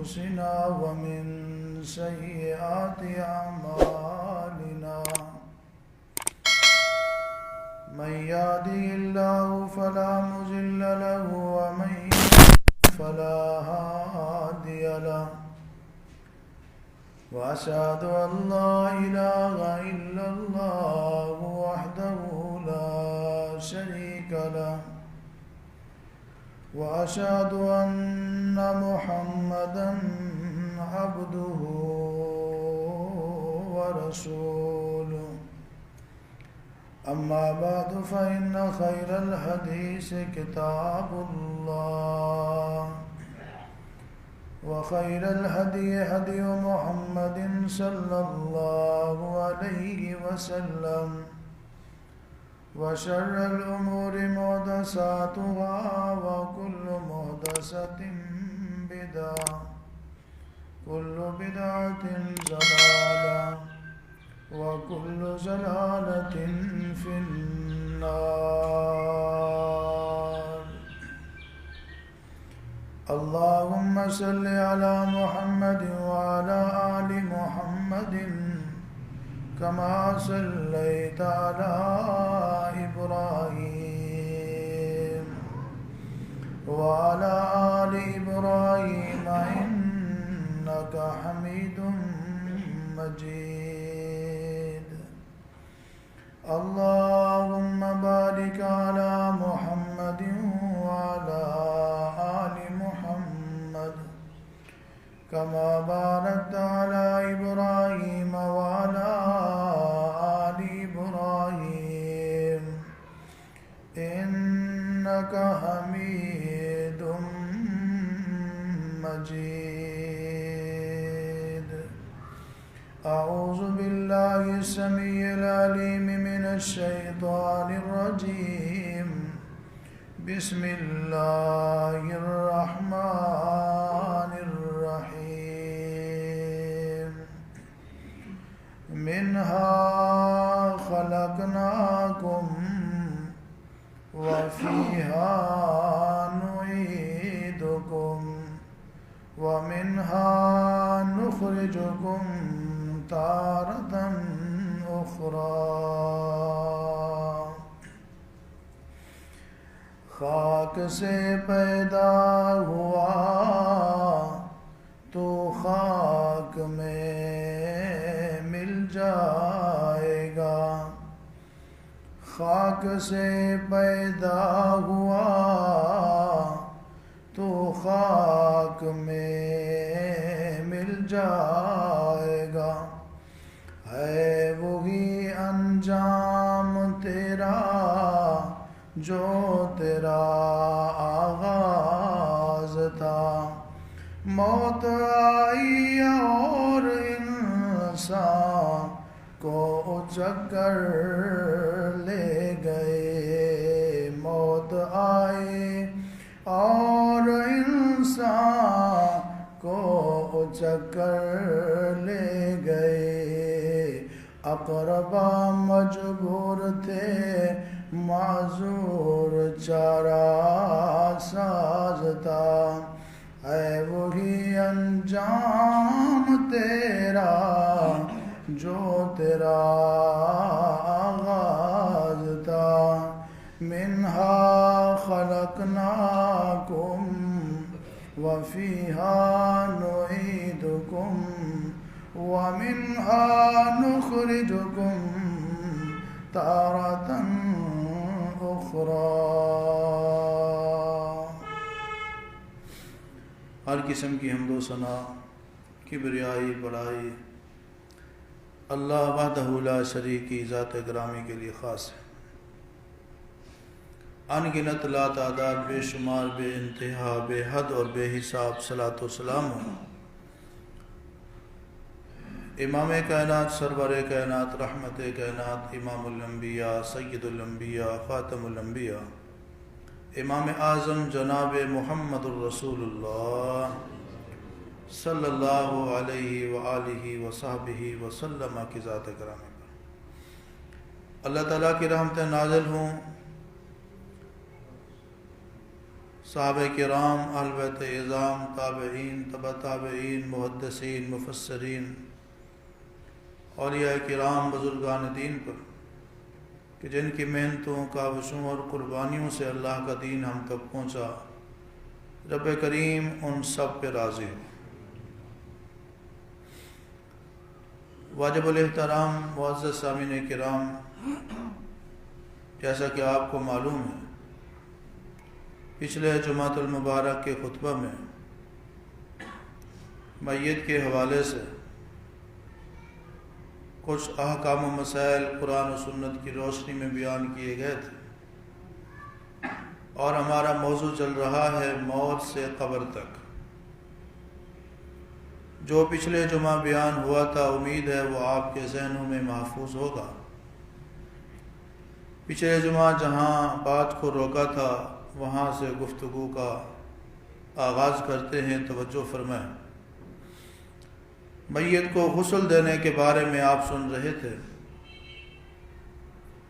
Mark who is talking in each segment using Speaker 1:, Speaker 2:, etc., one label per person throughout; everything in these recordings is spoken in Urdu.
Speaker 1: أنفسنا ومن سيئات أعمالنا من يهده الله فلا مضل له ومن يضلل فلا هادي له وأشهد أن لا إله إلا الله وحده لا شريك له وأشهد أن محمدا عبده ورسوله أما بعد فإن خير الحديث كتاب الله وخير الهدي هدي محمد صلى الله عليه وسلم وشر الأمور محدثاتها وكل محدثة بدعة كل بدعة ضلالة وكل ضلالة في النار. اللهم صل على محمد وعلى آل محمد كما صليت على إبراهيم وعلى آل إبراهيم إنك حميد مجيد. اللهم بارك على محمد وعلى آل محمد كما باركت على إبراهيم وعلى آل إبراهيم إنك حميد مجيد. أعوذ بالله السميع العليم من الشيطان الرجيم. بسم الله الرحمن الرحيم. منها خلقناكم وفيها نعيدكم ومنها نخرجكم تارة أخرى. خاک سے پیدا ہوا تو خاک میں مل جائے گا. خاک سے پیدا ہوا تو خاک میں مل جائے گا. ہے وہی انجام تیرا جو تیرا آغاز تھا. موت آئی اور انسان کو اچک کر لے گئے. موت آئی اور انسان کو اچک کر لے گئے. اقربا مجبور تھے معذور چارہ ساز تھا. ہے وہی انجام تیرا جو تیرا آغاز تھا. منہا خلقناکم وفیہا نعیدکم ومنہا نخرجکم تارة أخرى. ہر قسم کی حمد و ثنا، کبریائی، بڑائی اللہ وحدہ لا شریک کی ذات گرامی کے لیے خاص ہے. ان گنت لا تعداد، بے شمار، بے انتہا، بے حد اور بے حساب صلاۃ و سلام ہو امام کائنات، سرور کائنات، رحمت کائنات، امام الانبیاء، سید الانبیاء، خاتم الانبیاء، امام اعظم جناب محمد الرسول اللہ صلی اللہ علیہ وآلہ وصحبہ وسلم کی ذات گرامی پر اللہ تعالیٰ کی رحمتیں نازل ہوں. صحابہ کرام، اہل بیت اعظام، تابعین، تبع تابعین، محدثین، مفسرین، اولیاء کرام، بزرگان دین پر کہ جن کی محنتوں، کاوشوں اور قربانیوں سے اللہ کا دین ہم تک پہنچا، رب کریم ان سب پہ راضی ہو۔ واجب الاحترام معزز سامعین کرام، جیسا کہ آپ کو معلوم ہے، پچھلے جمعۃ المبارک کے خطبہ میں میت کے حوالے سے کچھ احکام و مسائل قرآن و سنت کی روشنی میں بیان کیے گئے تھے، اور ہمارا موضوع چل رہا ہے موت سے قبر تک۔ جو پچھلے جمعہ بیان ہوا تھا، امید ہے وہ آپ کے ذہنوں میں محفوظ ہوگا۔ پچھلے جمعہ جہاں بات کو روکا تھا وہاں سے گفتگو کا آغاز کرتے ہیں، توجہ فرمائیں۔ میت کو غسل دینے کے بارے میں آپ سن رہے تھے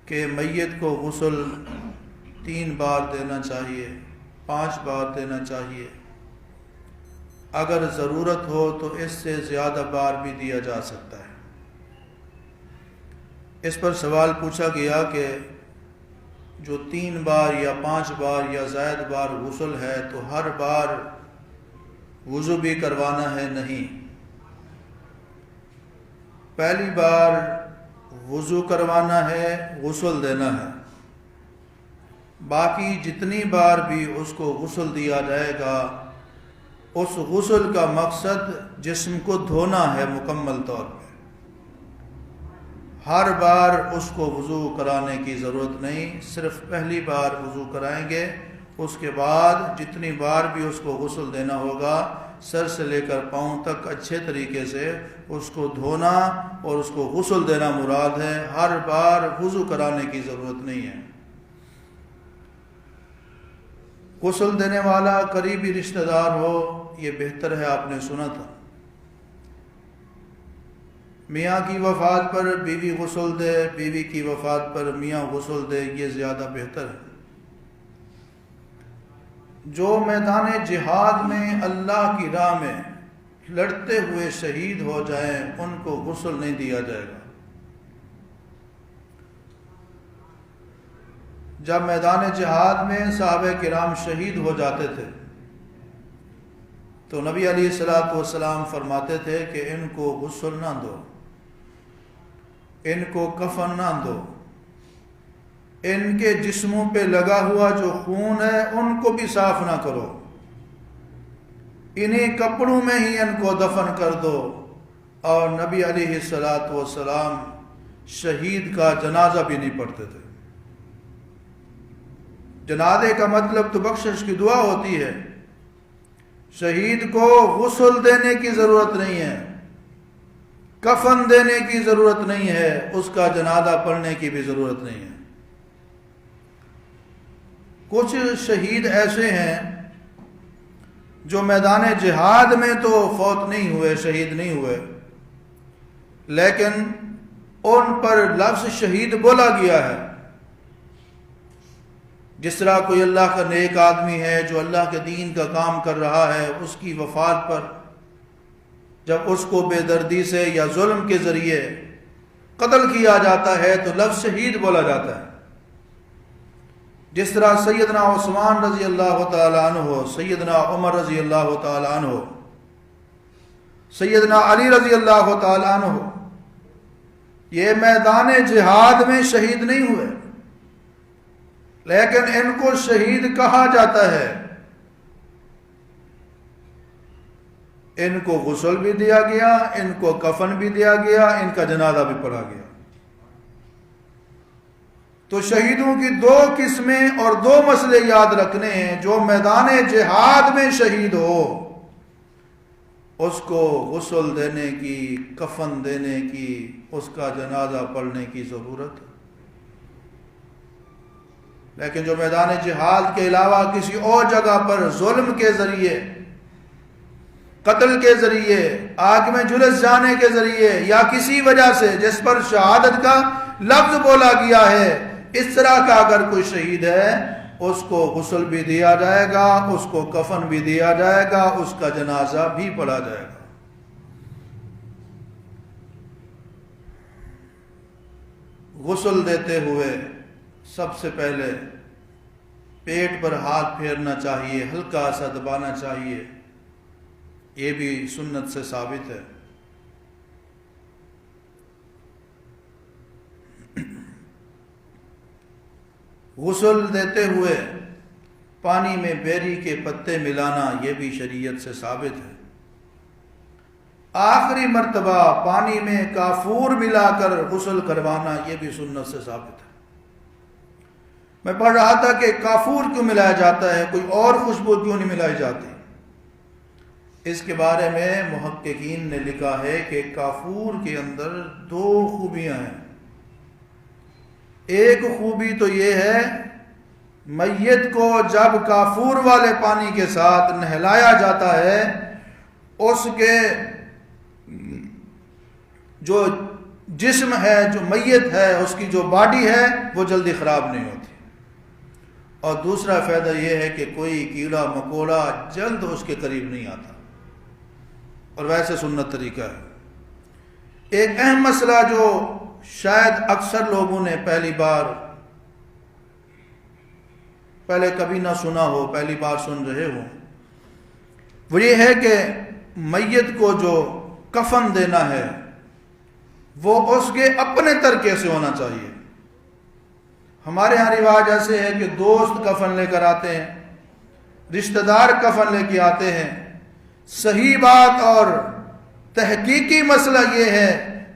Speaker 1: کہ میت کو غسل 3 بار دینا چاہیے، 5 بار دینا چاہیے، اگر ضرورت ہو تو اس سے زیادہ بار بھی دیا جا سکتا ہے۔ اس پر سوال پوچھا گیا کہ جو 3 بار یا 5 بار یا زائد بار غسل ہے تو ہر بار وضو بھی کروانا ہے؟ نہیں، پہلی بار وضو کروانا ہے، غسل دینا ہے، باقی جتنی بار بھی اس کو غسل دیا جائے گا اس غسل کا مقصد جسم کو دھونا ہے مکمل طور پہ۔ ہر بار اس کو وضو کرانے کی ضرورت نہیں، صرف پہلی بار وضو کرائیں گے، اس کے بعد جتنی بار بھی اس کو غسل دینا ہوگا سر سے لے کر پاؤں تک اچھے طریقے سے اس کو دھونا اور اس کو غسل دینا مراد ہے، ہر بار وضو کرانے کی ضرورت نہیں ہے۔ غسل دینے والا قریبی رشتہ دار ہو یہ بہتر ہے، آپ نے سنا تھا میاں کی وفات پر بیوی غسل دے، بیوی کی وفات پر میاں غسل دے، یہ زیادہ بہتر ہے۔ جو میدان جہاد میں اللہ کی راہ میں لڑتے ہوئے شہید ہو جائیں ان کو غسل نہیں دیا جائے گا۔ جب میدان جہاد میں صحابہ کرام شہید ہو جاتے تھے تو نبی علیہ الصلوۃ والسلام فرماتے تھے کہ ان کو غسل نہ دو، ان کو کفن نہ دو، ان کے جسموں پہ لگا ہوا جو خون ہے ان کو بھی صاف نہ کرو، انہیں کپڑوں میں ہی ان کو دفن کر دو۔ اور نبی علیہ الصلوۃ والسلام شہید کا جنازہ بھی نہیں پڑھتے تھے۔ جنازے کا مطلب تو بخشش کی دعا ہوتی ہے، شہید کو غسل دینے کی ضرورت نہیں ہے، کفن دینے کی ضرورت نہیں ہے، اس کا جنازہ پڑھنے کی بھی ضرورت نہیں ہے۔ کچھ شہید ایسے ہیں جو میدان جہاد میں تو فوت نہیں ہوئے، شہید نہیں ہوئے، لیکن ان پر لفظ شہید بولا گیا ہے۔ جس طرح کوئی اللہ کا نیک آدمی ہے جو اللہ کے دین کا کام کر رہا ہے، اس کی وفات پر جب اس کو بے دردی سے یا ظلم کے ذریعے قتل کیا جاتا ہے تو لفظ شہید بولا جاتا ہے۔ جس طرح سیدنا عثمان رضی اللہ تعالیٰ عنہ، سیدنا عمر رضی اللہ تعالیٰ عنہ، سیدنا علی رضی اللہ تعالیٰ عنہ، یہ میدان جہاد میں شہید نہیں ہوئے، لیکن ان کو شہید کہا جاتا ہے۔ ان کو غسل بھی دیا گیا، ان کو کفن بھی دیا گیا، ان کا جنازہ بھی پڑھا گیا۔ تو شہیدوں کی 2 قسمیں اور 2 مسئلے یاد رکھنے ہیں۔ جو میدان جہاد میں شہید ہو اس کو غسل دینے کی، کفن دینے کی، اس کا جنازہ پڑھنے کی ضرورت ہے، لیکن جو میدان جہاد کے علاوہ کسی اور جگہ پر ظلم کے ذریعے، قتل کے ذریعے، آگ میں جھلس جانے کے ذریعے یا کسی وجہ سے جس پر شہادت کا لفظ بولا گیا ہے، اس طرح کا اگر کوئی شہید ہے اس کو غسل بھی دیا جائے گا، اس کو کفن بھی دیا جائے گا، اس کا جنازہ بھی پڑھا جائے گا۔ غسل دیتے ہوئے سب سے پہلے پیٹ پر ہاتھ پھیرنا چاہیے، ہلکا سا دبانا چاہیے، یہ بھی سنت سے ثابت ہے۔ غسل دیتے ہوئے پانی میں بیری کے پتے ملانا، یہ بھی شریعت سے ثابت ہے۔ آخری مرتبہ پانی میں کافور ملا کر غسل کروانا، یہ بھی سنت سے ثابت ہے۔ میں پڑھ رہا تھا کہ کافور کیوں ملایا جاتا ہے، کوئی اور خوشبو کیوں نہیں ملائی جاتی؟ اس کے بارے میں محققین نے لکھا ہے کہ کافور کے اندر دو خوبیاں ہیں۔ ایک خوبی تو یہ ہے، میت کو جب کافور والے پانی کے ساتھ نہلایا جاتا ہے، اس کے جو جسم ہے، جو میت ہے، اس کی جو باڈی ہے وہ جلدی خراب نہیں ہوتی۔ اور دوسرا فائدہ یہ ہے کہ کوئی کیڑا مکوڑا جلد اس کے قریب نہیں آتا، اور ویسے سنت طریقہ ہے۔ ایک اہم مسئلہ جو شاید اکثر لوگوں نے پہلے کبھی نہ سنا ہو، پہلی بار سن رہے ہو، وہ یہ ہے کہ میت کو جو کفن دینا ہے وہ اس کے اپنے طریقے سے ہونا چاہیے۔ ہمارے ہاں رواج ایسے ہے کہ دوست کفن لے کر آتے ہیں، رشتہ دار کفن لے کے آتے ہیں۔ صحیح بات اور تحقیقی مسئلہ یہ ہے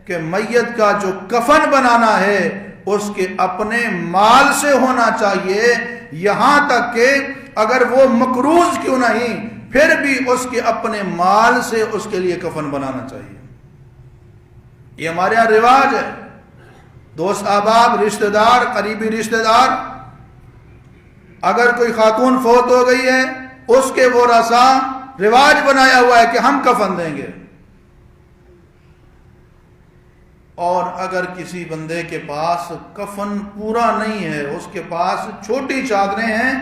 Speaker 1: کہ میت کا جو کفن بنانا ہے اس کے اپنے مال سے ہونا چاہیے، یہاں تک کہ اگر وہ مقروض کیوں نہیں پھر بھی اس کے اپنے مال سے اس کے لیے کفن بنانا چاہیے۔ یہ ہمارے یہاں رواج ہے۔ دوست احباب، رشتہ دار، قریبی رشتہ دار، اگر کوئی خاتون فوت ہو گئی ہے، اس کے ورثاء رواج بنایا ہوا ہے کہ ہم کفن دیں گے۔ اور اگر کسی بندے کے پاس کفن پورا نہیں ہے، اس کے پاس چھوٹی چادریں ہیں،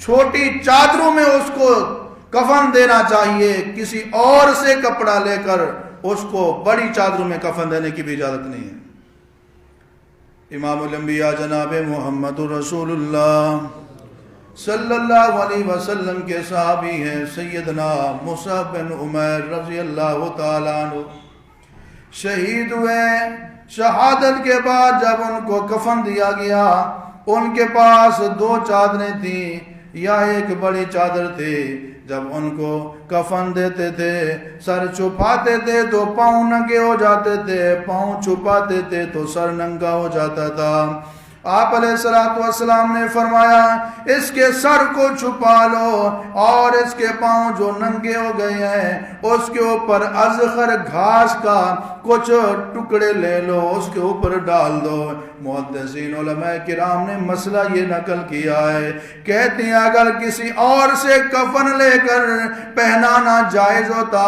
Speaker 1: چھوٹی چادروں میں اس کو کفن دینا چاہیے، کسی اور سے کپڑا لے کر اس کو بڑی چادروں میں کفن دینے کی بھی اجازت نہیں ہے۔ امام الانبیاء جناب محمد رسول اللہ صلی اللہ علیہ وسلم کے صحابی ہیں سیدنا مصعب بن عمیر رضی اللہ تعالیٰ عنہ، شہید ہوئے۔ شہادت کے بعد جب ان کو کفن دیا گیا، ان کے پاس دو چادریں تھیں یا ایک بڑی چادر تھی۔ جب ان کو کفن دیتے تھے، سر چھپاتے تھے تو پاؤں ننگے ہو جاتے تھے، پاؤں چھپاتے تھے تو سر ننگا ہو جاتا تھا۔ آپ علیہ السلام نے فرمایا اس کے سر کو چھپا لو اور اس کے پاؤں جو ننگے ہو گئے ہیں اس کے اوپر ازخر گھاس کا کچھ ٹکڑے لے لو، اس کے اوپر ڈال دو۔ محدثین علماء کرام نے مسئلہ یہ نقل کیا ہے، کہتے ہیں اگر کسی اور سے کفن لے کر پہنانا جائز ہوتا،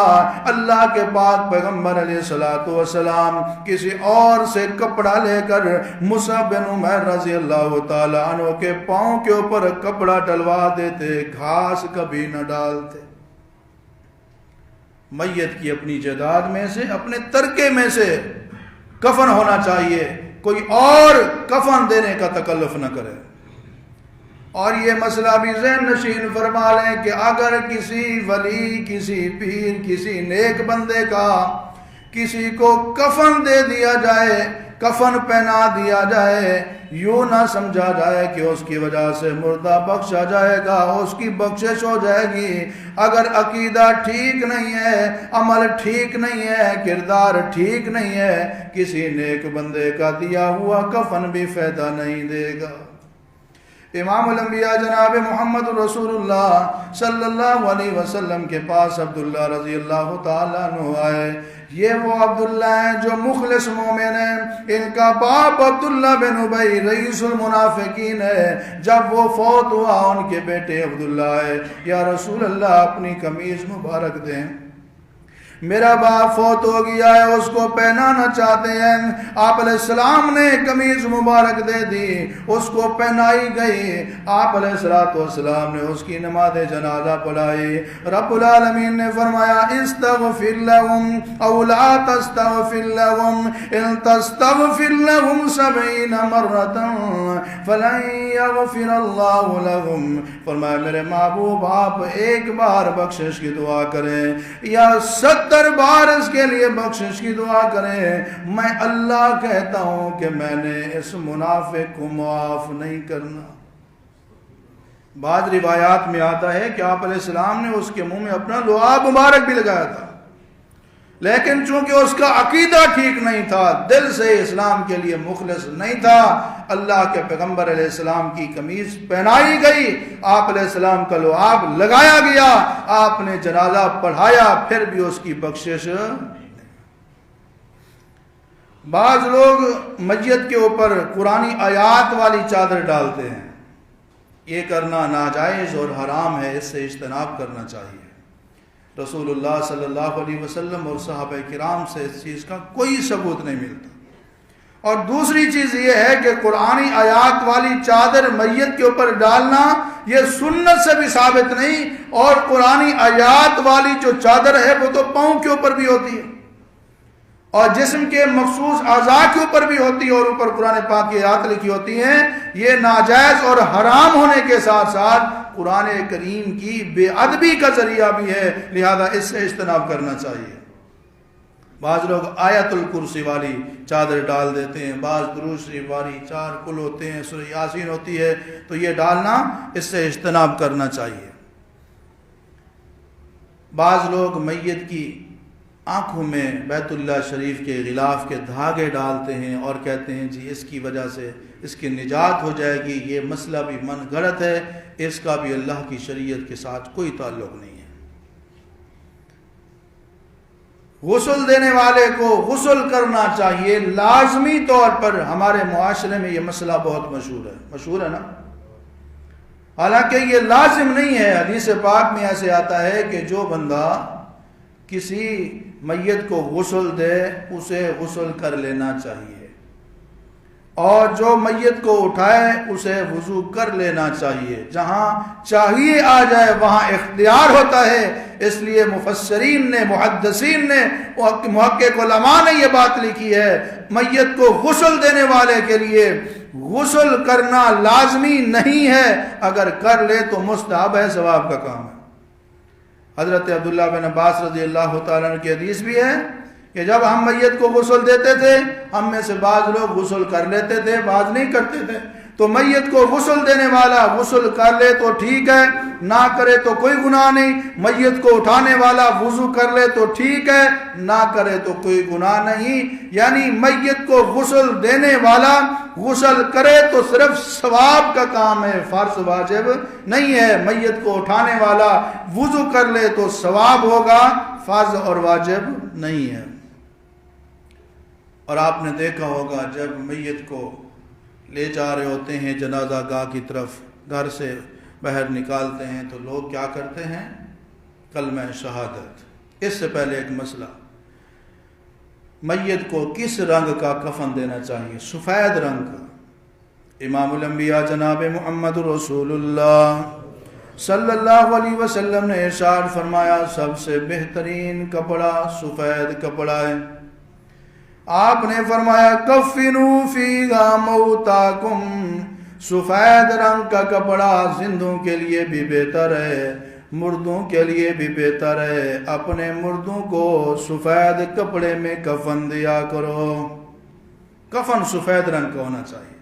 Speaker 1: اللہ کے پاک پیغمبر علیہ السلام کسی اور سے کپڑا لے کر مصعب بن عمیر رضی اللہ تعالیٰ عنہ کے پاؤں کے اوپر کپڑا ڈلوا دیتے، گھاس کبھی نہ ڈالتے۔ میت کی اپنی جائیداد میں سے، اپنے ترکے میں سے کفن ہونا چاہیے، کوئی اور کفن دینے کا تکلف نہ کرے۔ اور یہ مسئلہ بھی ذہن نشین فرما لیں کہ اگر کسی ولی، کسی پیر، کسی نیک بندے کا کسی کو کفن دے دیا جائے، کفن پہنا دیا جائے، یوں نہ سمجھا جائے کہ اس کی وجہ سے مردہ بخشا جائے گا، اس کی بخشش ہو جائے گی۔ اگر عقیدہ ٹھیک نہیں ہے، عمل ٹھیک نہیں ہے، کردار ٹھیک نہیں ہے، کسی نیک بندے کا دیا ہوا کفن بھی فائدہ نہیں دے گا۔ امام الانبیاء جناب محمد رسول اللہ صلی اللہ علیہ وسلم کے پاس عبداللہ رضی اللہ تعالیٰ عنہ آئے۔ یہ وہ عبداللہ ہیں جو مخلص مومن ہیں، ان کا باپ عبداللہ بن ابی رئیس المنافقین ہے۔ جب وہ فوت ہوا ان کے بیٹے عبداللہ ہے، یا رسول اللہ اپنی قمیض مبارک دیں۔ میرا باپ فوت ہو گیا ہے، اس کو پہنانا چاہتے ہیں۔ آپ علیہ السلام نے قمیض مبارک دے دی، اس کو پہنائی گئی۔ آپ علیہ السلام نے اس کی نماز جنازہ پڑھائی۔ رب العالمین نے فرمایا استغفر لهم او لا تستغفر لهم ان تستغفر لهم 70 مرة فلن يغفر الله لهم۔ فرمایا میرے محبوب آپ ایک بار بخشش کی دعا کریں یا 70 بار اس کے لیے بخشش کی دعا کریں، میں اللہ کہتا ہوں کہ میں نے اس منافق کو معاف نہیں کرنا۔ بعض روایات میں آتا ہے کہ آپ علیہ السلام نے اس کے منہ میں اپنا لعاب مبارک بھی لگایا تھا، لیکن چونکہ اس کا عقیدہ ٹھیک نہیں تھا، دل سے اسلام کے لیے مخلص نہیں تھا، اللہ کے پیغمبر علیہ السلام کی قمیض پہنائی گئی، آپ علیہ السلام کا لعاب لگایا گیا، آپ نے جنازہ پڑھایا، پھر بھی اس کی بخشش۔ بعض لوگ میت کے اوپر قرآنی آیات والی چادر ڈالتے ہیں، یہ کرنا ناجائز اور حرام ہے، اس سے اجتناب کرنا چاہیے۔ رسول اللہ صلی اللہ علیہ وسلم اور صحابہ کرام سے اس چیز کا کوئی ثبوت نہیں ملتا۔ اور دوسری چیز یہ ہے کہ قرآنی آیات والی چادر میت کے اوپر ڈالنا یہ سنت سے بھی ثابت نہیں، اور قرآنی آیات والی جو چادر ہے وہ تو پاؤں کے اوپر بھی ہوتی ہے اور جسم کے مخصوص اعضاء کے اوپر بھی ہوتی ہے، اور اوپر قرآن پاک کی آیات لکھی ہوتی ہیں۔ یہ ناجائز اور حرام ہونے کے ساتھ ساتھ قرآن کریم کی بے ادبی کا ذریعہ بھی ہے، لہذا اس سے اجتناب کرنا چاہیے۔ بعض لوگ آیت الکرسی والی چادر ڈال دیتے ہیں، بعض درود شریف والی 4 کل ہوتے ہیں، سورہ یاسین ہوتی ہے، تو یہ ڈالنا، اس سے اجتناب کرنا چاہیے۔ بعض لوگ میت کی آنکھوں میں بیت اللہ شریف کے غلاف کے دھاگے ڈالتے ہیں اور کہتے ہیں جی اس کی وجہ سے اس کی نجات ہو جائے گی، یہ مسئلہ بھی من گھڑت ہے، اس کا بھی اللہ کی شریعت کے ساتھ کوئی تعلق نہیں ہے۔ غسل دینے والے کو غسل کرنا چاہیے لازمی طور پر، ہمارے معاشرے میں یہ مسئلہ بہت مشہور ہے نا، حالانکہ یہ لازم نہیں ہے۔ حدیث پاک میں ایسے آتا ہے کہ جو بندہ کسی میت کو غسل دے اسے غسل کر لینا چاہیے، اور جو میت کو اٹھائے اسے وضو کر لینا چاہیے۔ جہاں چاہیے آ جائے وہاں اختیار ہوتا ہے، اس لیے مفسرین نے، محدثین نے، محقق علماء نے یہ بات لکھی ہے، میت کو غسل دینے والے کے لیے غسل کرنا لازمی نہیں ہے، اگر کر لے تو مستحب ہے، ثواب کا کام ہے۔ حضرت عبداللہ بن عباس رضی اللہ تعالیٰ عنہ کی حدیث بھی ہے کہ جب ہم میت کو غسل دیتے تھے، ہم میں سے بعض لوگ غسل کر لیتے تھے، بعض نہیں کرتے تھے، تو میت کو غسل دینے والا غسل کر لے تو ٹھیک ہے، نہ کرے تو کوئی گناہ نہیں۔ میت کو اٹھانے والا وضو کر لے تو ٹھیک ہے، نہ کرے تو کوئی گناہ نہیں۔ یعنی میت کو غسل دینے والا غسل کرے تو صرف ثواب کا کام ہے، فرض واجب نہیں ہے۔ میت کو اٹھانے والا وضو کر لے تو ثواب ہوگا، فرض اور واجب نہیں ہے۔ اور آپ نے دیکھا ہوگا جب میت کو لے جا رہے ہوتے ہیں جنازہ گاہ کی طرف، گھر سے باہر نکالتے ہیں تو لوگ کیا کرتے ہیں؟ کلمہ شہادت۔ اس سے پہلے ایک مسئلہ، میت کو کس رنگ کا کفن دینا چاہیے؟ سفید رنگ کا۔ امام الانبیاء جناب محمد رسول اللہ صلی اللہ علیہ وسلم نے ارشاد فرمایا سب سے بہترین کپڑا سفید کپڑا ہے۔ آپ نے فرمایا کفنوا فیہا موتاکم، سفید رنگ کا کپڑا زندوں کے لیے بھی بہتر ہے، مردوں کے لیے بھی بہتر ہے، اپنے مردوں کو سفید کپڑے میں کفن دیا کرو۔ کفن سفید رنگ کا ہونا چاہیے۔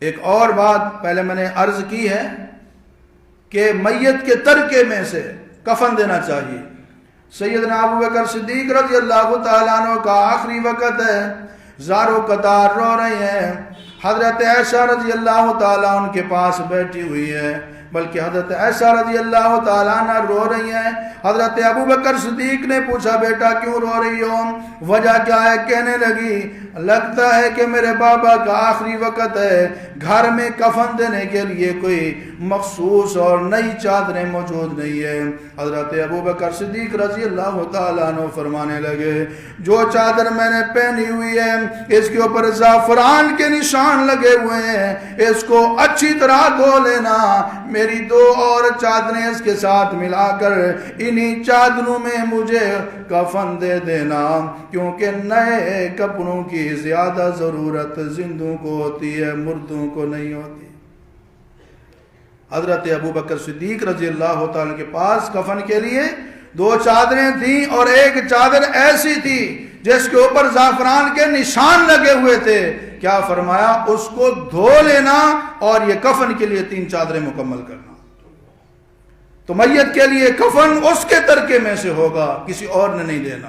Speaker 1: ایک اور بات پہلے میں نے عرض کی ہے کہ میت کے ترکے میں سے کفن دینا چاہیے۔ سیدنا ابو بکر صدیق رضی اللہ تعالیٰ عنہ کا آخری وقت ہے، زارو قطار رو رہے ہیں، حضرت عائشہ رضی اللہ تعالیٰ عنہ کے پاس بیٹھی ہوئی ہے، بلکہ حضرت عائشہ رضی اللہ تعالیٰ عنہ رو رہی ہیں۔ حضرت ابو بکر صدیق نے پوچھا بیٹا کیوں رو رہی ہو، وجہ کیا ہے؟ کہنے لگی لگتا ہے کہ میرے بابا کا آخری وقت ہے، گھر میں کفن دینے کے لیے کوئی مخصوص اور نئی چادریں موجود نہیں ہے۔ حضرت ابوبکر صدیق رضی اللہ تعالیٰ عنہ فرمانے لگے جو چادر میں نے پہنی ہوئی ہے اس کے اوپر زعفران کے نشان لگے ہوئے ہیں، اس کو اچھی طرح دھو لینا، میری 2 اور چادریں اس کے ساتھ ملا کر انہی چادروں میں مجھے کفن دے دینا، کیونکہ نئے کپڑوں کی زیادہ ضرورت زندوں کو ہوتی ہے، مردوں کو نہیں ہوتی۔ حضرت ابوبکر صدیق رضی اللہ تعالیٰ کے پاس کفن کے لیے 2 چادریں تھیں اور ایک چادر ایسی تھی جس کے اوپر زعفران کے نشان لگے ہوئے تھے۔ کیا فرمایا؟ اس کو دھو لینا اور یہ کفن کے لیے 3 چادریں مکمل کرنا۔ تو میت کے لیے کفن اس کے ترکے میں سے ہوگا، کسی اور نے نہیں دینا۔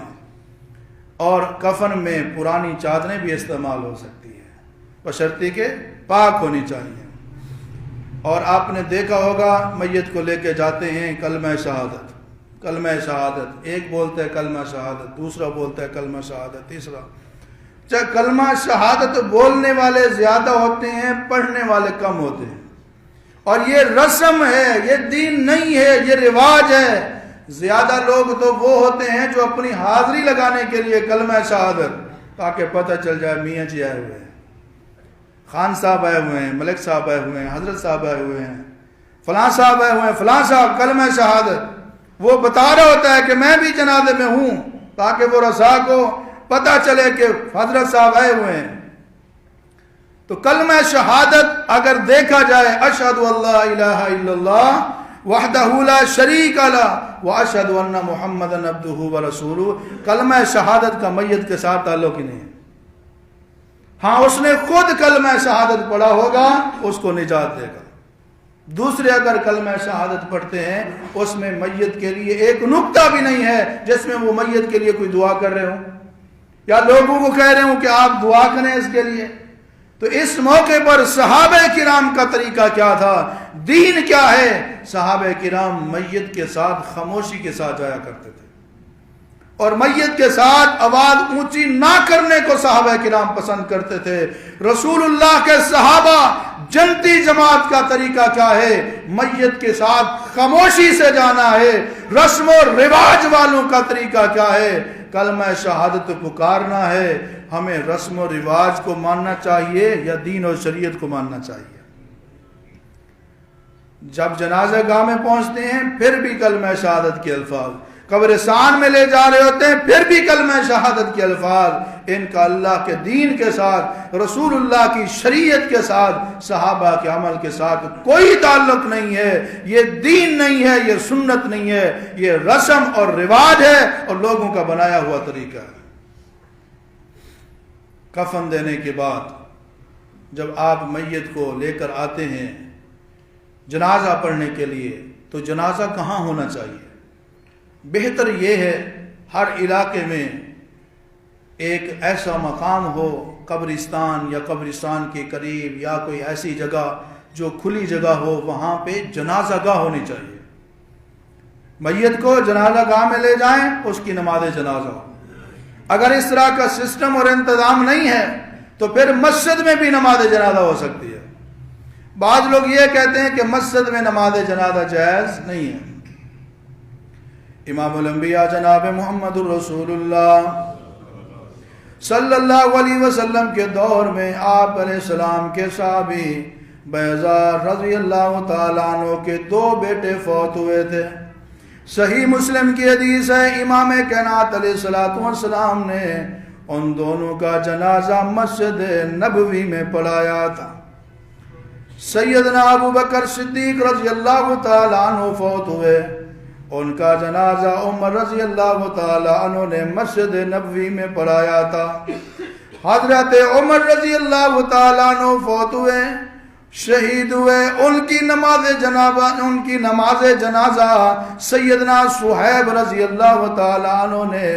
Speaker 1: اور کفن میں پرانی چادریں بھی استعمال ہو سکتی ہیں، بشرطے کہ پاک ہونی چاہیے۔ اور آپ نے دیکھا ہوگا میت کو لے کے جاتے ہیں کلمہ شہادت، کلمہ شہادت، ایک بولتا ہے کلمہ شہادت، دوسرا بولتا ہے کلمہ شہادت، تیسرا۔ چاہے کلمہ شہادت بولنے والے زیادہ ہوتے ہیں، پڑھنے والے کم ہوتے ہیں، اور یہ رسم ہے، یہ دین نہیں ہے، یہ رواج ہے۔ زیادہ لوگ تو وہ ہوتے ہیں جو اپنی حاضری لگانے کے لیے کلمہ شہادت، تاکہ پتہ چل جائے میاں جی آئے ہوئے ہیں، خان صاحب آئے ہوئے ہیں، ملک صاحب آئے ہوئے ہیں، حضرت صاحب آئے ہوئے ہیں، فلاں صاحب آئے ہوئے ہیں، فلاں صاحب کلمہ شہادت۔ وہ بتا رہا ہوتا ہے کہ میں بھی جنازے میں ہوں، تاکہ وہ رسا کو پتہ چلے کہ حضرت صاحب آئے ہوئے ہیں۔ تو کلمہ شہادت اگر دیکھا جائے، اشہد اللہ الہ الا اللہ وحدہ لا شریک لہ واشہد ان محمدا عبدہ ورسولہ، کلمہ شہادت کا میت کے ساتھ تعلق ہی نہیں ہے۔ ہاں اس نے خود کلمہ شہادت پڑھا ہوگا، اس کو نجات دے گا۔ دوسرے اگر کلمہ شہادت پڑھتے ہیں اس میں میت کے لیے ایک نقطہ بھی نہیں ہے جس میں وہ میت کے لیے کوئی دعا کر رہے ہوں یا لوگوں کو کہہ رہے ہوں کہ آپ دعا کریں اس کے لیے۔ تو اس موقع پر صحابہ کرام کا طریقہ کیا تھا، دین کیا ہے؟ صحابہ کرام میت کے ساتھ خاموشی کے ساتھ جایا کرتے تھے، اور میت کے ساتھ آواز اونچی نہ کرنے کو صحابہ کرام پسند کرتے تھے۔ رسول اللہ کے صحابہ جنتی جماعت کا طریقہ کیا ہے؟ میت کے ساتھ خاموشی سے جانا ہے۔ رسم و رواج والوں کا طریقہ کیا ہے؟ کلمہ شہادت پکارنا ہے۔ ہمیں رسم و رواج کو ماننا چاہیے یا دین اور شریعت کو ماننا چاہیے؟ جب جنازہ گاہ میں پہنچتے ہیں پھر بھی کلمہ شہادت کے الفاظ، قبرستان میں لے جا رہے ہوتے ہیں پھر بھی کلمہ شہادت کے الفاظ، ان کا اللہ کے دین کے ساتھ، رسول اللہ کی شریعت کے ساتھ، صحابہ کے عمل کے ساتھ کوئی تعلق نہیں ہے۔ یہ دین نہیں ہے، یہ سنت نہیں ہے، یہ رسم اور رواج ہے اور لوگوں کا بنایا ہوا طریقہ ہے۔ کفن دینے کے بعد جب آپ میت کو لے کر آتے ہیں جنازہ پڑھنے کے لیے، تو جنازہ کہاں ہونا چاہیے؟ بہتر یہ ہے ہر علاقے میں ایک ایسا مقام ہو، قبرستان یا قبرستان کے قریب یا کوئی ایسی جگہ جو کھلی جگہ ہو، وہاں پہ جنازہ گاہ ہونی چاہیے۔ میت کو جنازہ گاہ میں لے جائیں، اس کی نماز جنازہ ہو۔ اگر اس طرح کا سسٹم اور انتظام نہیں ہے تو پھر مسجد میں بھی نماز جنازہ ہو سکتی ہے۔ بعض لوگ یہ کہتے ہیں کہ مسجد میں نماز جنازہ جائز نہیں ہے۔ امام الانبیاء جناب محمد الرسول اللہ صلی اللہ علیہ وسلم کے دور میں آپ علیہ السلام کے صحابی بیضار رضی اللہ تعالیٰ عنہ کے 2 بیٹے فوت ہوئے تھے۔ صحیح مسلم کی حدیث ہے، امام کائنات علیہ السلام نے ان دونوں کا جنازہ مسجد نبوی میں پڑھایا تھا۔ سیدنا ابو بکر صدیق رضی اللہ تعالیٰ عنہ فوت ہوئے، ان کا جنازہ عمر رضی اللہ تعالیٰ عنہ نے مسجد نبوی میں پڑھایا تھا۔ حضرت عمر رضی اللہ تعالیٰ عنہ فوت ہوئے، شہید ہوئے، ان کی نماز جنازہ سیدنا صہیب رضی اللہ تعالیٰ عنہ نے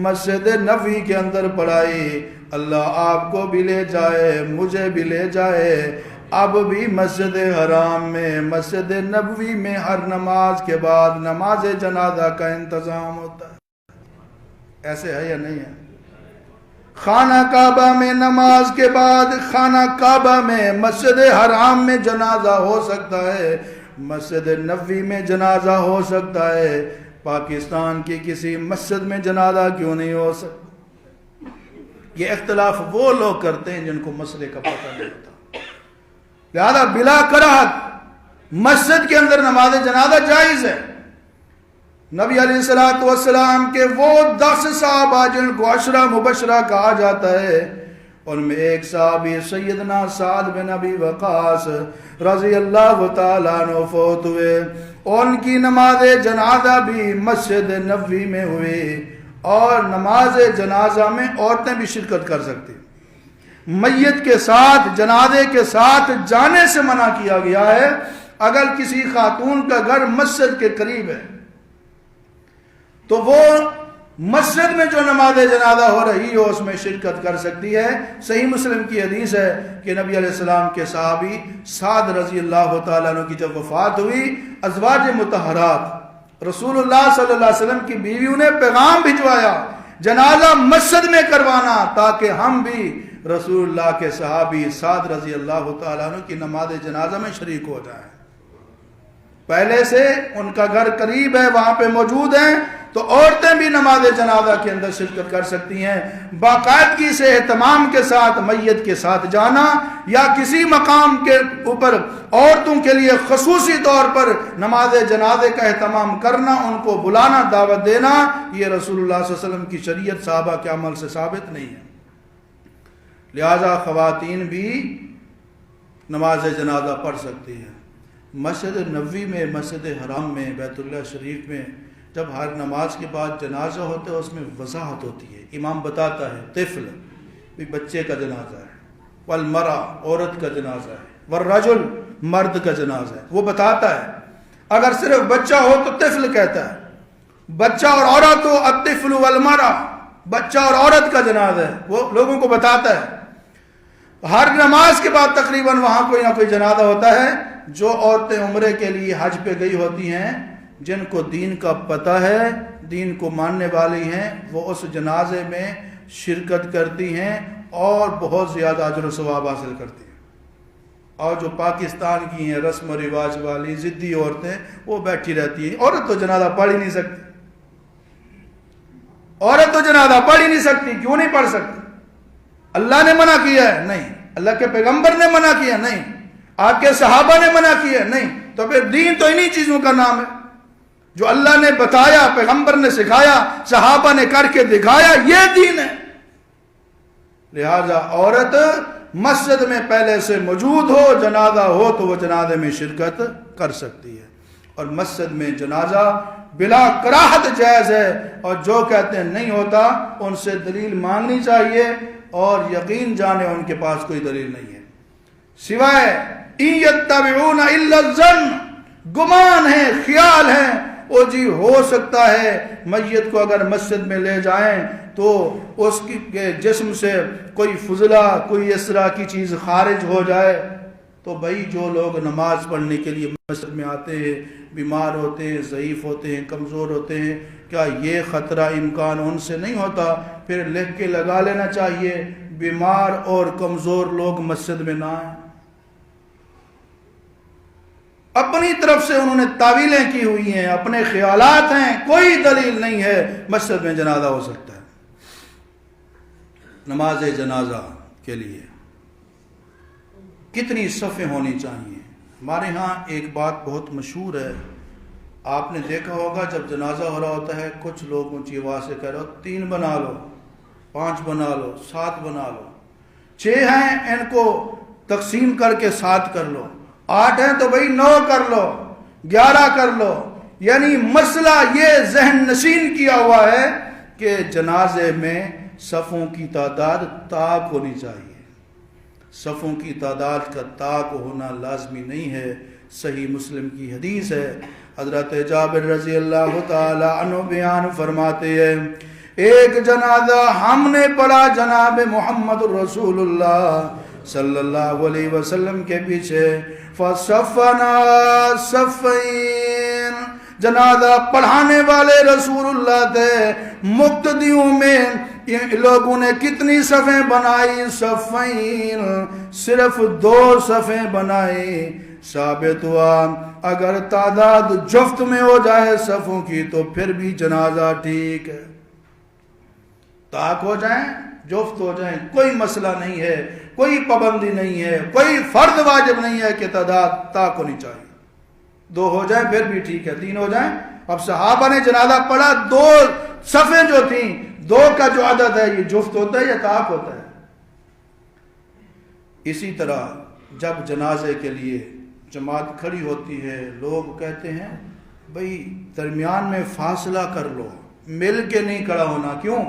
Speaker 1: مسجد نبوی کے اندر پڑھائی۔ اللہ آپ کو بھی لے جائے، مجھے بھی لے جائے، اب بھی مسجد حرام میں، مسجد نبوی میں ہر نماز کے بعد نماز جنازہ کا انتظام ہوتا ہے۔ ایسے ہے یا نہیں ہے؟ خانہ کعبہ میں نماز کے بعد خانہ کعبہ میں مسجد حرام میں جنازہ ہو سکتا ہے، مسجد نبوی میں جنازہ ہو سکتا ہے، پاکستان کی کسی مسجد میں جنازہ کیوں نہیں ہو سکتا؟ یہ اختلاف وہ لوگ کرتے ہیں جن کو مسئلے کا پتہ نہیں ہوتا۔ لہذا بلا کراہت مسجد کے اندر نماز جنازہ جائز ہے۔ نبی علیہ السلام کے وہ 10 صحابہ جن کو 10 مبشرہ کہا جاتا ہے، ان میں ایک صحابی سیدنا سعد بن ابی وقاص رضی اللہ تعالیٰ عنہ فوت ہوئے، ان کی نماز جنازہ بھی مسجد نبوی میں ہوئی، اور نماز جنازہ میں عورتیں بھی شرکت کر سکتی۔ میت کے ساتھ جنازے کے ساتھ جانے سے منع کیا گیا ہے۔ اگر کسی خاتون کا گھر مسجد کے قریب ہے تو وہ مسجد میں جو نماز جنازہ ہو رہی ہو اس میں شرکت کر سکتی ہے۔ صحیح مسلم کی حدیث ہے کہ نبی علیہ السلام کے صحابی سعد رضی اللہ تعالیٰ عنہ کی جب وفات ہوئی، ازواج مطہرات رسول اللہ صلی اللہ علیہ وسلم کی بیویوں نے پیغام بھجوایا جنازہ مسجد میں کروانا، تاکہ ہم بھی رسول اللہ کے صحابی سعد رضی اللہ تعالیٰ عنہ کی نماز جنازہ میں شریک ہو جائیں۔ پہلے سے ان کا گھر قریب ہے، وہاں پہ موجود ہیں، تو عورتیں بھی نماز جنازہ کے اندر شرکت کر سکتی ہیں۔ باقاعدگی سے اہتمام کے ساتھ میت کے ساتھ جانا، یا کسی مقام کے اوپر عورتوں کے لیے خصوصی طور پر نماز جنازے کا اہتمام کرنا، ان کو بلانا، دعوت دینا، یہ رسول اللہ صلی اللہ علیہ وسلم کی شریعت صحابہ کے عمل سے ثابت نہیں ہے۔ لہذا خواتین بھی نماز جنازہ پڑھ سکتی ہیں۔ مسجد نبوی میں، مسجد حرام میں، بیت اللہ شریف میں جب ہر نماز کے بعد جنازہ ہوتا ہے اس میں وضاحت ہوتی ہے، امام بتاتا ہے طفل بھی بچے کا جنازہ ہے، والمرأة عورت کا جنازہ ہے، والرجل مرد کا جنازہ ہے، وہ بتاتا ہے۔ اگر صرف بچہ ہو تو طفل کہتا ہے، بچہ اور عورت ہو الطفل والمرأة، بچہ اور عورت کا جنازہ ہے، وہ لوگوں کو بتاتا ہے۔ ہر نماز کے بعد تقریباً وہاں کوئی نہ کوئی جنازہ ہوتا ہے۔ جو عورتیں عمرے کے لیے حج پہ گئی ہوتی ہیں، جن کو دین کا پتہ ہے، دین کو ماننے والی ہیں، وہ اس جنازے میں شرکت کرتی ہیں اور بہت زیادہ اجر و ثواب حاصل کرتی ہیں۔ اور جو پاکستان کی ہیں رسم و رواج والی ضدی عورتیں، وہ بیٹھی رہتی ہیں۔ عورت تو جنازہ پڑھ ہی نہیں سکتی، عورت تو جنازہ پڑھ ہی نہیں سکتی۔ کیوں نہیں پڑھ سکتی؟ اللہ نے منع کیا ہے؟ نہیں۔ اللہ کے پیغمبر نے منع کیا؟ نہیں۔ آپ کے صحابہ نے منع کیا؟ نہیں۔ تو پھر دین تو انہی چیزوں کا نام ہے جو اللہ نے بتایا، پیغمبر نے سکھایا، صحابہ نے کر کے دکھایا، یہ دین ہے۔ لہذا عورت مسجد میں پہلے سے موجود ہو، جنازہ ہو تو وہ جنازے میں شرکت کر سکتی ہے۔ اور مسجد میں جنازہ بلا کراہت جائز ہے، اور جو کہتے ہیں نہیں ہوتا ان سے دلیل مانگنی چاہیے، اور یقین جانے ان کے پاس کوئی دلیل نہیں ہے سوائے ان یتبعون الا الظن، گمان ہے، خیال ہے۔ وہ جی ہو سکتا ہے میت کو اگر مسجد میں لے جائیں تو اس کے جسم سے کوئی فضلہ، کوئی اس طرح کی چیز خارج ہو جائے۔ تو بھائی جو لوگ نماز پڑھنے کے لیے مسجد میں آتے ہیں، بیمار ہوتے ہیں، ضعیف ہوتے ہیں، کمزور ہوتے ہیں، کیا یہ خطرہ امکان ان سے نہیں ہوتا؟ پھر لکھ کے لگا لینا چاہیے بیمار اور کمزور لوگ مسجد میں نہ آئیں۔ اپنی طرف سے انہوں نے تعویلیں کی ہوئی ہیں، اپنے خیالات ہیں، کوئی دلیل نہیں ہے مسجد میں جنازہ ہو سکتا ہے۔ نماز جنازہ کے لیے کتنی صفیں ہونی چاہیے؟ ہمارے ہاں ایک بات بہت مشہور ہے، آپ نے دیکھا ہوگا جب جنازہ ہو رہا ہوتا ہے کچھ لوگ اونچی آواز سے کہہ رہے ہو 3 بنا لو، 5 بنا لو، 7 بنا لو، 6 ہیں ان کو تقسیم کر کے 7 کر لو، 8 ہیں تو بھئی 9 کر لو، 11 کر لو۔ یعنی مسئلہ یہ ذہن نشین کیا ہوا ہے کہ جنازے میں صفوں کی تعداد طاق ہونی چاہیے۔ صفوں کی تعداد کا طاق ہونا لازمی نہیں ہے۔ صحیح مسلم کی حدیث ہے، حضرت جابر رضی اللہ تعالی عنہ بیان فرماتے ہیں ایک جنازہ ہم نے پڑھا جناب محمد رسول اللہ صلی اللہ علیہ وسلم کے پیچھے، فصفنا صفین، جنازہ پڑھانے والے رسول اللہ تھے، مقتدیوں میں ان لوگوں نے کتنی صفیں بنائی؟ صفین، صرف 2 صفیں بنائی۔ ثابت ہوا اگر تعداد جفت میں ہو جائے صفوں کی تو پھر بھی جنازہ ٹھیک ہے، طاق ہو جائیں، جفت ہو جائیں، کوئی مسئلہ نہیں ہے، کوئی پابندی نہیں ہے، کوئی فرض واجب نہیں ہے کہ تعداد طاق ہونی چاہیے۔ 2 ہو جائیں پھر بھی ٹھیک ہے، 3 ہو جائیں۔ اب صحابہ نے جنازہ پڑھا، 2 صفیں جو تھیں، 2 کا جو عدد ہے یہ جفت ہوتا ہے یا طاق ہوتا ہے؟ اسی طرح جب جنازے کے لیے جماعت کھڑی ہوتی ہے، لوگ کہتے ہیں بھئی درمیان میں فاصلہ کر لو، مل کے نہیں کھڑا ہونا۔ کیوں؟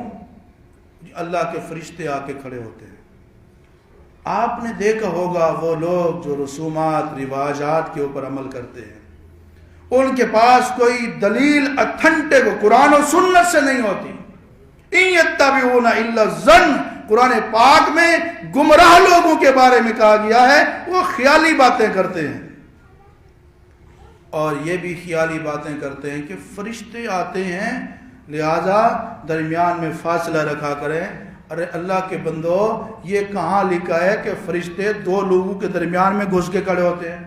Speaker 1: اللہ کے فرشتے آ کے کھڑے ہوتے ہیں۔ آپ نے دیکھا ہوگا وہ لوگ جو رسومات رواجات کے اوپر عمل کرتے ہیں، ان کے پاس کوئی دلیل اتھنٹک قرآن و سنت سے نہیں ہوتی۔ ان یتبعون الا الظن، قرآن پاک میں گمراہ لوگوں کے بارے میں کہا گیا ہے وہ خیالی باتیں کرتے ہیں، اور یہ بھی خیالی باتیں کرتے ہیں کہ فرشتے آتے ہیں لہذا درمیان میں فاصلہ رکھا کریں۔ ارے اللہ کے بندو، یہ کہاں لکھا ہے کہ فرشتے 2 لوگوں کے درمیان میں گھس کے کھڑے ہوتے ہیں؟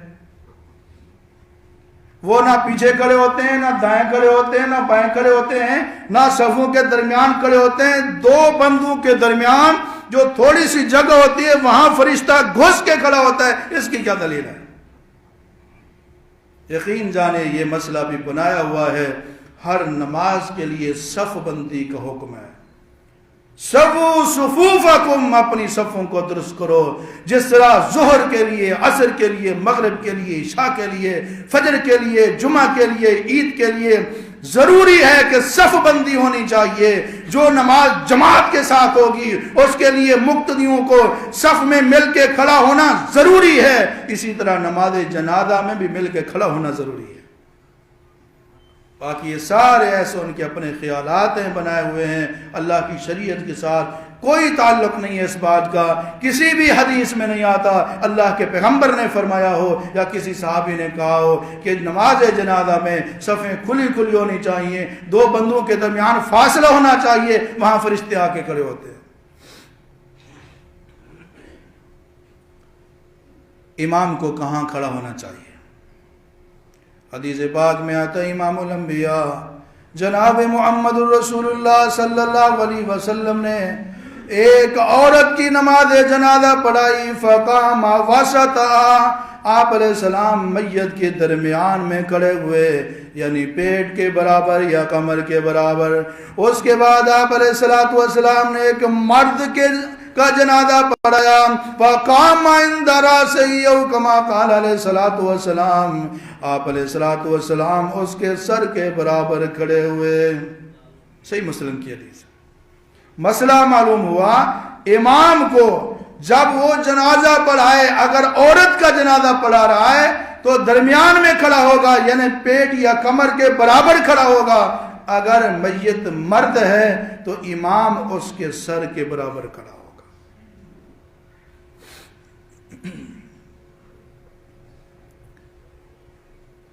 Speaker 1: وہ نہ پیچھے کھڑے ہوتے ہیں، نہ دائیں کھڑے ہوتے ہیں، نہ بائیں کھڑے ہوتے ہیں، نہ صفوں کے درمیان کھڑے ہوتے ہیں۔ 2 بندوں کے درمیان جو تھوڑی سی جگہ ہوتی ہے وہاں فرشتہ گھس کے کھڑا ہوتا ہے، اس کی کیا دلیل ہے؟ یقین جانے یہ مسئلہ بھی بنایا ہوا ہے، ہر نماز کے لیے صف بندی کا حکم ہے۔ سووا صفوفکم، اپنی صفوں کو درست کرو، جس طرح ظہر کے لیے، عصر کے لیے، مغرب کے لیے، عشاء کے لیے، فجر کے لیے، جمعہ کے لیے، عید کے لیے ضروری ہے کہ صف بندی ہونی چاہیے۔ جو نماز جماعت کے ساتھ ہوگی اس کے لیے مقتدیوں کو صف میں مل کے کھڑا ہونا ضروری ہے، اسی طرح نماز جنازہ میں بھی مل کے کھڑا ہونا ضروری ہے۔ باقی یہ سارے ایسے ان کے اپنے خیالات ہیں بنائے ہوئے ہیں، اللہ کی شریعت کے ساتھ کوئی تعلق نہیں ہے اس بات کا۔ کسی بھی حدیث میں نہیں آتا اللہ کے پیغمبر نے فرمایا ہو یا کسی صحابی نے کہا ہو کہ نماز جنازہ میں صفیں کھلی کھلی ہونی چاہیے، 2 بندوں کے درمیان فاصلہ ہونا چاہیے، وہاں فرشتے آ کے کھڑے ہوتے ہیں۔ امام کو کہاں کھڑا ہونا چاہیے؟ حدیث پاک میں آتا ہے امام الانبیاء جناب محمد الرسول اللہ صلی اللہ علیہ وسلم نے ایک عورت کی نماز جنازہ پڑھائی، فقام وسطا، آپ علیہ السلام میت کے درمیان میں کھڑے ہوئے، یعنی پیٹ کے برابر یا کمر کے برابر۔ اس کے بعد آپ علیہ السلام نے ایک مرد کا جنازہ پڑھایا، فقام عند راسه او کما قال علیہ السلام، آپ علیہ السلام اس کے سر کے برابر کھڑے ہوئے۔ صحیح مسلم کی حدیث۔ مسئلہ معلوم ہوا، امام کو جب وہ جنازہ پڑھائے، اگر عورت کا جنازہ پڑھا رہا ہے تو درمیان میں کھڑا ہوگا، یعنی پیٹ یا کمر کے برابر کھڑا ہوگا۔ اگر میت مرد ہے تو امام اس کے سر کے برابر کھڑا ہوگا۔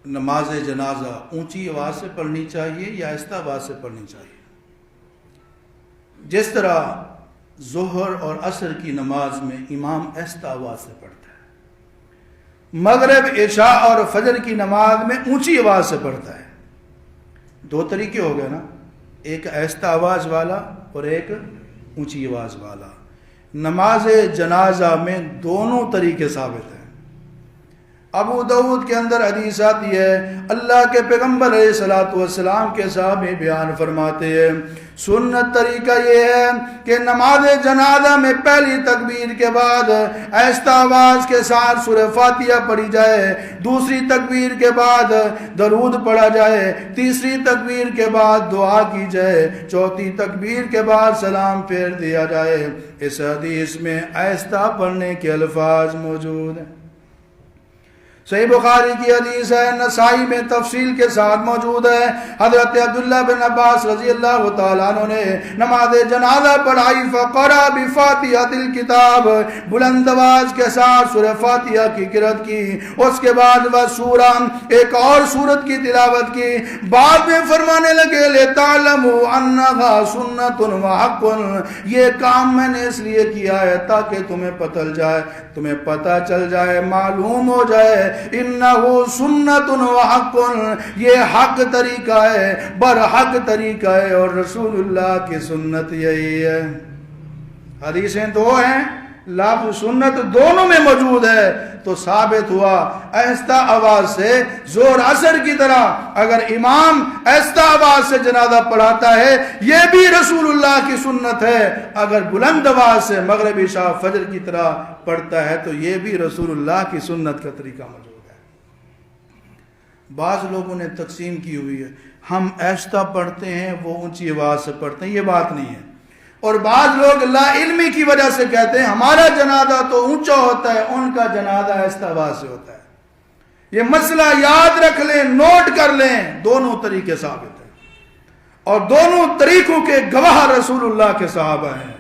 Speaker 1: نماز جنازہ اونچی آواز سے پڑھنی چاہیے یا آہستہ آواز سے پڑھنی چاہیے؟ جس طرح ظہر اور عصر کی نماز میں امام آہستہ آواز سے پڑھتا ہے، مغرب عشاء اور فجر کی نماز میں اونچی آواز سے پڑھتا ہے۔ 2 طریقے ہو گئے نا، ایک آہستہ آواز والا اور ایک اونچی آواز والا۔ نماز جنازہ میں دونوں طریقے ثابت ہیں۔ ابو داؤد کے اندر حدیث آتی ہے، اللہ کے پیغمبر علیہ السلام کے صحابی بیان فرماتے ہیں، سنت طریقہ یہ ہے کہ نماز جنازہ میں پہلی تکبیر کے بعد آہستہ آواز کے ساتھ سورہ فاتحہ پڑھی جائے، دوسری تکبیر کے بعد درود پڑھا جائے، تیسری تکبیر کے بعد دعا کی جائے، چوتھی تکبیر کے بعد سلام پھیر دیا جائے۔ اس حدیث میں آہستہ پڑھنے کے الفاظ موجود ہیں۔ صحیح بخاری کی حدیث ہے، نسائی میں تفصیل کے ساتھ موجود ہے، حضرت عبداللہ بن عباس رضی اللہ تعالیٰ عنہ نے نماز جنازہ پڑھائی، فقرأ بفاتحۃ الکتاب، بلند آواز کے ساتھ سورہ فاتحہ کی قرأت کی، اس کے بعد وہ سورہ ایک اور سورت کی تلاوت کی، بعد میں فرمانے لگے لِتَعْلَمُوا أَنَّهَا سُنَّةٌ وَحَقٌّ، یہ کام میں نے اس لیے کیا ہے تاکہ تمہیں پتہ چل جائے، معلوم ہو جائے، انہو سنت و حق، یہ حق طریقہ ہے، برحق طریقہ ہے، اور رسول اللہ کی سنت یہی ہے۔ حدیثیں دو ہیں، لفظ سنت دونوں میں موجود ہے، تو ثابت ہوا آہستہ آواز سے زور اثر کی طرح اگر امام آہستہ آواز سے جنازہ پڑھاتا ہے یہ بھی رسول اللہ کی سنت ہے، اگر بلند آواز سے مغرب عشاء فجر کی طرح پڑھتا ہے تو یہ بھی رسول اللہ کی سنت کا طریقہ موجود ہے۔ بعض لوگوں نے تقسیم کی ہوئی ہے، ہم آہستہ پڑھتے ہیں وہ اونچی آواز سے پڑھتے ہیں، یہ بات نہیں ہے، اور بعض لوگ لا علمی کی وجہ سے کہتے ہیں ہمارا جنازہ تو اونچا ہوتا ہے، ان کا جنازہ آہستہ آواز سے ہوتا ہے۔ یہ مسئلہ یاد رکھ لیں، نوٹ کر لیں، دونوں طریقے ثابت ہیں، اور دونوں طریقوں کے گواہ رسول اللہ کے صحابہ ہیں،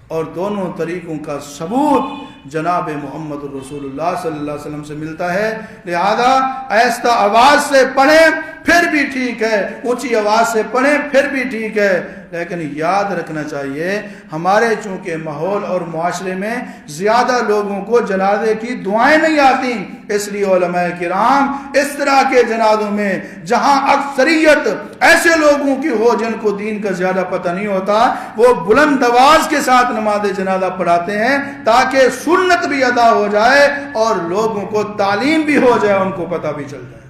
Speaker 1: اور دونوں طریقوں کا ثبوت جناب محمد رسول اللہ صلی اللہ علیہ وسلم سے ملتا ہے۔ لہذا آہستہ آواز سے پڑھیں پھر بھی ٹھیک ہے، اونچی آواز سے پڑھیں پھر بھی ٹھیک ہے، لیکن یاد رکھنا چاہیے ہمارے چونکہ ماحول اور معاشرے میں زیادہ لوگوں کو جنازے کی دعائیں نہیں آتی، اس لیے علماء کرام اس طرح کے جنازوں میں جہاں اکثریت ایسے لوگوں کی ہو جن کو دین کا زیادہ پتہ نہیں ہوتا، وہ بلند آواز کے ساتھ نماز جنازہ پڑھاتے ہیں تاکہ سنت بھی ادا ہو جائے اور لوگوں کو تعلیم بھی ہو جائے، ان کو پتہ بھی چل جائے۔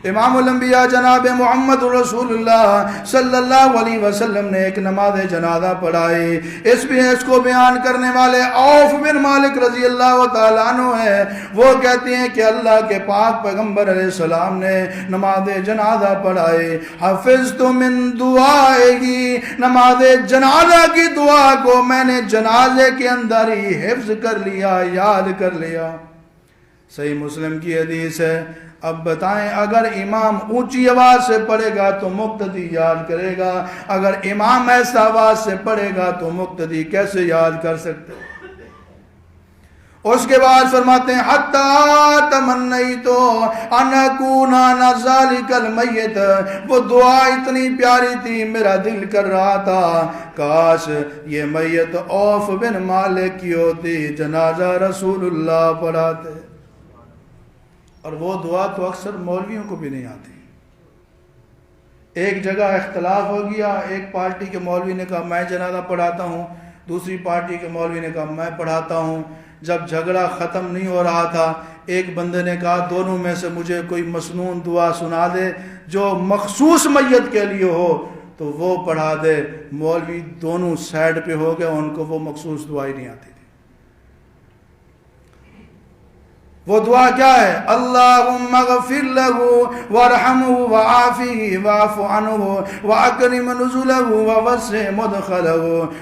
Speaker 1: امام الانبیاء جناب محمد رسول اللہ صلی اللہ علیہ وسلم نے ایک نماز جنازہ پڑھائی، اس کو بیان کرنے والے عوف بن مالک رضی اللہ تعالیٰ عنہ ہے، وہ کہتے ہیں کہ اللہ کے پاک پیغمبر علیہ السلام نے نماز جنازہ پڑھائی، حفظت من دعائے، نماز جنازہ کی دعا کو میں نے جنازے کے اندر ہی حفظ کر لیا، یاد کر لیا۔ صحیح مسلم کی حدیث ہے۔ اب بتائیں اگر امام اونچی آواز سے پڑھے گا تو مقتدی یاد کرے گا، اگر امام ایسا آواز سے پڑھے گا تو مقتدی کیسے یاد کر سکتے؟ اس کے بعد فرماتے ہیں حتی تمنیت ان اکون انا ذالک المیت، وہ دعا اتنی پیاری تھی میرا دل کر رہا تھا کاش یہ میت عوف بن مالک کی ہوتی، جنازہ رسول اللہ پڑھاتے۔ اور وہ دعا تو اکثر مولویوں کو بھی نہیں آتی۔ ایک جگہ اختلاف ہو گیا، ایک پارٹی کے مولوی نے کہا میں جنازہ پڑھاتا ہوں، دوسری پارٹی کے مولوی نے کہا میں پڑھاتا ہوں۔ جب جھگڑا ختم نہیں ہو رہا تھا ایک بندے نے کہا دونوں میں سے مجھے کوئی مسنون دعا سنا دے جو مخصوص میت کے لیے ہو تو وہ پڑھا دے۔ مولوی دونوں سائڈ پہ ہو گئے، ان کو وہ مخصوص دعا ہی نہیں آتی تھی۔ وہ دعا کیا ہے؟ اللہم اغفر لہ وارحمہ وعافہ واعف عنہ واکرم نزلہ ووسع مدخلہ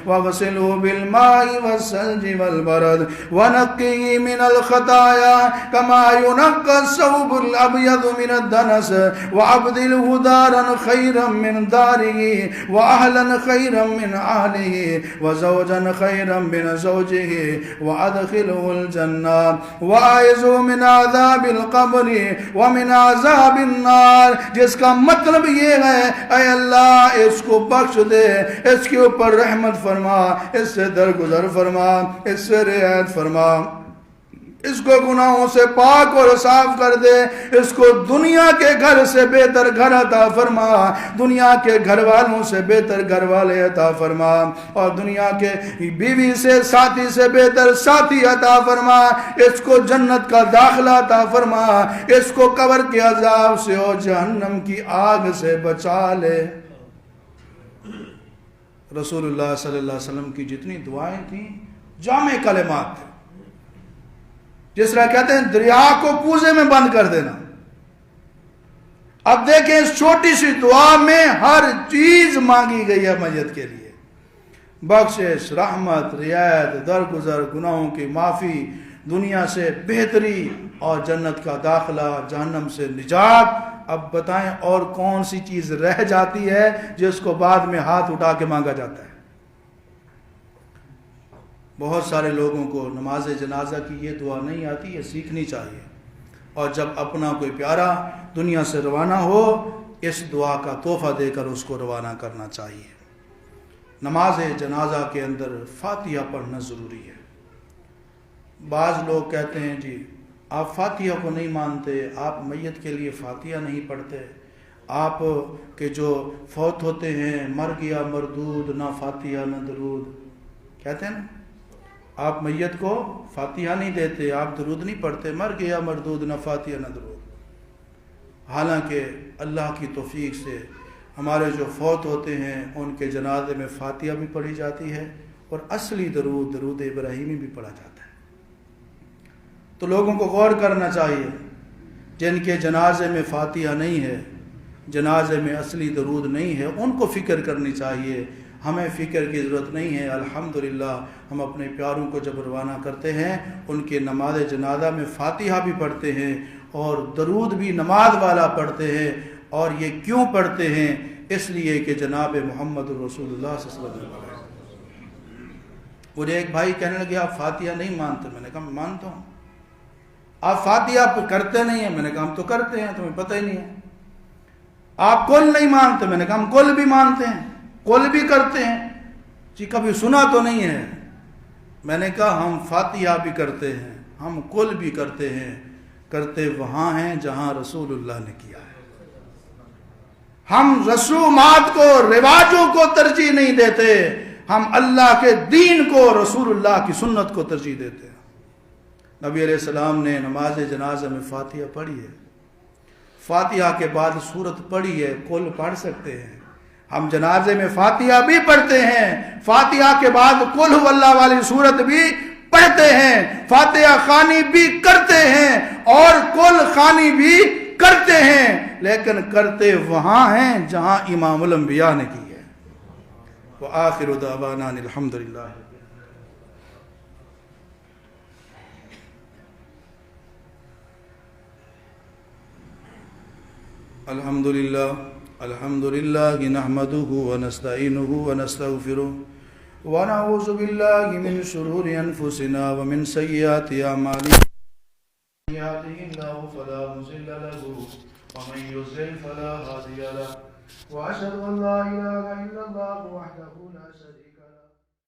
Speaker 1: واغسلہ بالماء والثلج والبرد ونقہ من الخطایا کما ینقى الثوب الابیض من الدنس وابدلہ دارا خیرا من دارہ واہلا خیرا من اہلہ وزوجا خیرا من زوجہ وادخلہ الجنہ واعذہ من عذاب القبر ومن عذاب النار، جس کا مطلب یہ ہے اے اللہ اس کو بخش دے، اس کے اوپر رحمت فرما، اس سے درگزر فرما، اس سے رعایت فرما، اس کو گناہوں سے پاک اور صاف کر دے، اس کو دنیا کے گھر سے بہتر گھر عطا فرما، دنیا کے گھر والوں سے بہتر گھر والے عطا فرما، اور دنیا کے بیوی سے ساتھی سے بہتر ساتھی عطا فرما، اس کو جنت کا داخلہ عطا فرما، اس کو قبر کے عذاب سے اور جہنم کی آگ سے بچا لے۔ رسول اللہ صلی اللہ علیہ وسلم کی جتنی دعائیں تھیں جامع کلمات تھے، جس طرح کہتے ہیں دریا کو کوزے میں بند کر دینا۔ اب دیکھیں اس چھوٹی سی دعا میں ہر چیز مانگی گئی ہے میت کے لیے، بخشش، رحمت، رعایت، درگزر، گناہوں کی معافی، دنیا سے بہتری اور جنت کا داخلہ، جہنم سے نجات۔ اب بتائیں اور کون سی چیز رہ جاتی ہے جس کو بعد میں ہاتھ اٹھا کے مانگا جاتا ہے؟ بہت سارے لوگوں کو نماز جنازہ کی یہ دعا نہیں آتی، یہ سیکھنی چاہیے، اور جب اپنا کوئی پیارا دنیا سے روانہ ہو اس دعا کا تحفہ دے کر اس کو روانہ کرنا چاہیے۔ نماز جنازہ کے اندر فاتحہ پڑھنا ضروری ہے۔ بعض لوگ کہتے ہیں جی آپ فاتحہ کو نہیں مانتے، آپ میت کے لیے فاتحہ نہیں پڑھتے، آپ کے جو فوت ہوتے ہیں مر گیا مردود، نہ فاتحہ نہ درود، کہتے ہیں نا آپ میت کو فاتحہ نہیں دیتے، آپ درود نہیں پڑھتے، مر گیا مردود، نہ فاتحہ نہ درود۔ حالانکہ اللہ کی توفیق سے ہمارے جو فوت ہوتے ہیں ان کے جنازے میں فاتحہ بھی پڑھی جاتی ہے اور اصلی درود، درود ابراہیمی بھی پڑھا جاتا ہے۔ تو لوگوں کو غور کرنا چاہیے، جن کے جنازے میں فاتحہ نہیں ہے، جنازے میں اصلی درود نہیں ہے، ان کو فکر کرنی چاہیے۔ ہمیں فکر کی ضرورت نہیں ہے۔ الحمدللہ ہم اپنے پیاروں کو جب روانہ کرتے ہیں ان کے نماز جنازہ میں فاتحہ بھی پڑھتے ہیں اور درود بھی نماز والا پڑھتے ہیں، اور یہ کیوں پڑھتے ہیں؟ اس لیے کہ جناب محمد رسول اللہ صلی اللہ علیہ وسلم۔ مجھے ایک بھائی کہنے لگے آپ فاتحہ نہیں مانتے، میں نے کہا میں مانتا ہوں۔ آپ فاتحہ کرتے نہیں ہیں، میں نے کہا ہم تو کرتے ہیں، تمہیں پتہ ہی نہیں ہے۔ آپ کل نہیں مانتے، میں نے کہا ہم کل بھی مانتے ہیں، کل بھی کرتے ہیں۔ جی کبھی سنا تو نہیں ہے؟ میں نے کہا ہم فاتحہ بھی کرتے ہیں، ہم کل بھی کرتے ہیں، کرتے وہاں ہیں جہاں رسول اللہ نے کیا ہے۔ ہم رسومات کو، رواجوں کو ترجیح نہیں دیتے، ہم اللہ کے دین کو، رسول اللہ کی سنت کو ترجیح دیتے ہیں۔ نبی علیہ السلام نے نماز جنازہ میں فاتحہ پڑھی ہے، فاتحہ کے بعد سورت پڑھی ہے، کل پڑھ سکتے ہیں۔ ہم جنازے میں فاتحہ بھی پڑھتے ہیں، فاتحہ کے بعد قل هو اللہ والی سورت بھی پڑھتے ہیں، فاتحہ خوانی بھی کرتے ہیں اور قل خوانی بھی کرتے ہیں، لیکن کرتے وہاں ہیں جہاں امام الانبیاء نے کی ہے۔ وآخر دعوانا الحمدللہ۔ الحمدللہ نحمده ونستعینه ونستغفره ونعوذ باللہ من شرور انفسنا ومن سیئات اعمالنا، من یهده اللہ فلا مضل له ومن یضلل فلا هادی له، واشهد ان لا اله الا اللہ وحده لا شریک